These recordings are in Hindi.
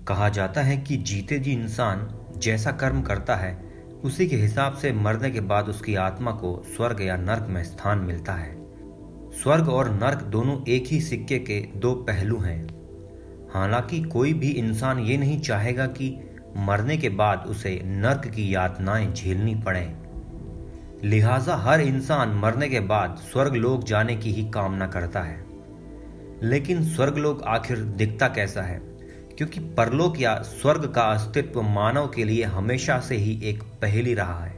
कहा जाता है कि जीते जी इंसान जैसा कर्म करता है उसी के हिसाब से मरने के बाद उसकी आत्मा को स्वर्ग या नर्क में स्थान मिलता है। स्वर्ग और नर्क दोनों एक ही सिक्के के दो पहलू हैं। हालांकि कोई भी इंसान ये नहीं चाहेगा कि मरने के बाद उसे नर्क की यातनाएं झेलनी पड़े। लिहाजा हर इंसान मरने के बाद स्वर्गलोक जाने की ही कामना करता है। लेकिन स्वर्गलोक आखिर दिखता कैसा है? क्योंकि परलोक या स्वर्ग का अस्तित्व मानव के लिए हमेशा से ही एक पहेली रहा है।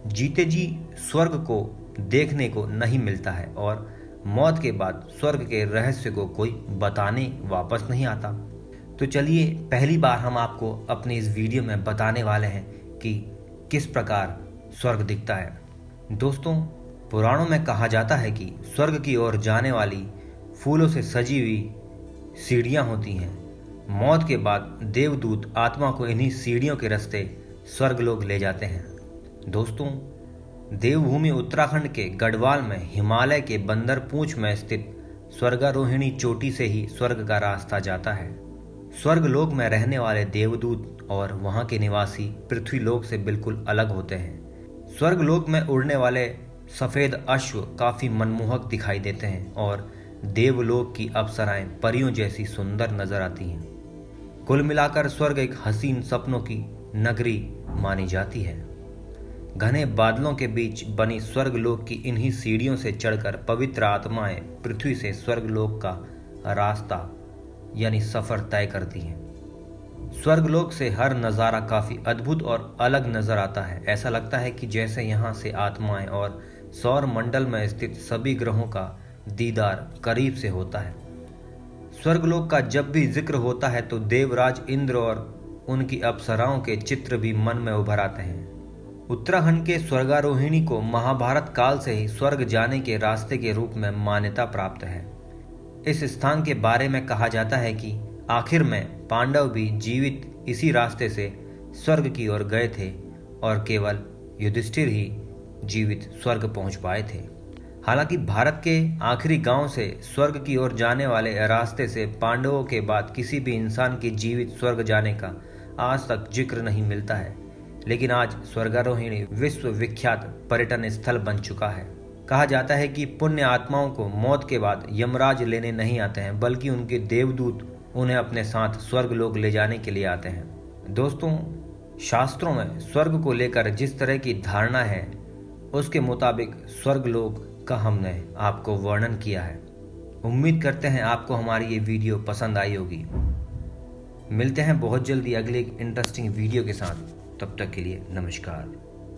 जीते जी स्वर्ग को देखने को नहीं मिलता है और मौत के बाद स्वर्ग के रहस्य को कोई बताने वापस नहीं आता। तो चलिए पहली बार हम आपको अपने इस वीडियो में बताने वाले हैं कि किस प्रकार स्वर्ग दिखता है। दोस्तों, पुराणों में कहा जाता है कि स्वर्ग की ओर जाने वाली फूलों से सजी हुई सीढ़ियां होती हैं। मौत के बाद देवदूत आत्मा को इन्हीं सीढ़ियों के रास्ते स्वर्गलोक ले जाते हैं। दोस्तों, देवभूमि उत्तराखंड के गढ़वाल में हिमालय के बंदर पूंछ में स्थित स्वर्गारोहिणी चोटी से ही स्वर्ग का रास्ता जाता है। स्वर्गलोक में रहने वाले देवदूत और वहां के निवासी पृथ्वी लोक से बिल्कुल अलग होते हैं। स्वर्गलोक में उड़ने वाले सफेद अश्व काफी मनमोहक दिखाई देते हैं और देवलोक की अप्सराएं परियों जैसी सुंदर नजर आती हैं। कुल मिलाकर स्वर्ग एक हसीन सपनों की नगरी मानी जाती है। घने बादलों के बीच बनी स्वर्गलोक की इन्हीं सीढ़ियों से चढ़कर पवित्र आत्माएं पृथ्वी से स्वर्गलोक का रास्ता यानी सफर तय करती हैं। स्वर्गलोक से हर नज़ारा काफी अद्भुत और अलग नजर आता है। ऐसा लगता है कि जैसे यहाँ से आत्माएं और सौर मंडल में स्थित सभी ग्रहों का दीदार करीब से होता है। स्वर्गलोक का जब भी जिक्र होता है तो देवराज इंद्र और उनकी अप्सराओं के चित्र भी मन में उभर आते हैं। उत्तराखंड के स्वर्गारोहिणी को महाभारत काल से ही स्वर्ग जाने के रास्ते के रूप में मान्यता प्राप्त है। इस स्थान के बारे में कहा जाता है कि आखिर में पांडव भी जीवित इसी रास्ते से स्वर्ग की ओर गए थे और केवल युधिष्ठिर ही जीवित स्वर्ग पहुंच पाए थे। हालांकि भारत के आखिरी गांव से स्वर्ग की ओर जाने वाले रास्ते से पांडवों के बाद किसी भी इंसान के जीवित स्वर्ग जाने का आज तक जिक्र नहीं मिलता है। लेकिन आज स्वर्गारोहिणी विश्व विख्यात पर्यटन स्थल बन चुका है। कहा जाता है कि पुण्य आत्माओं को मौत के बाद यमराज लेने नहीं आते हैं, बल्कि उनके देवदूत उन्हें अपने साथ स्वर्गलोक ले जाने के लिए आते हैं। दोस्तों, शास्त्रों में स्वर्ग को लेकर जिस तरह की धारणा है उसके मुताबिक स्वर्गलोक का हमने आपको वर्णन किया है। उम्मीद करते हैं आपको हमारी ये वीडियो पसंद आई होगी। मिलते हैं बहुत जल्दी अगले एक इंटरेस्टिंग वीडियो के साथ। तब तक के लिए नमस्कार।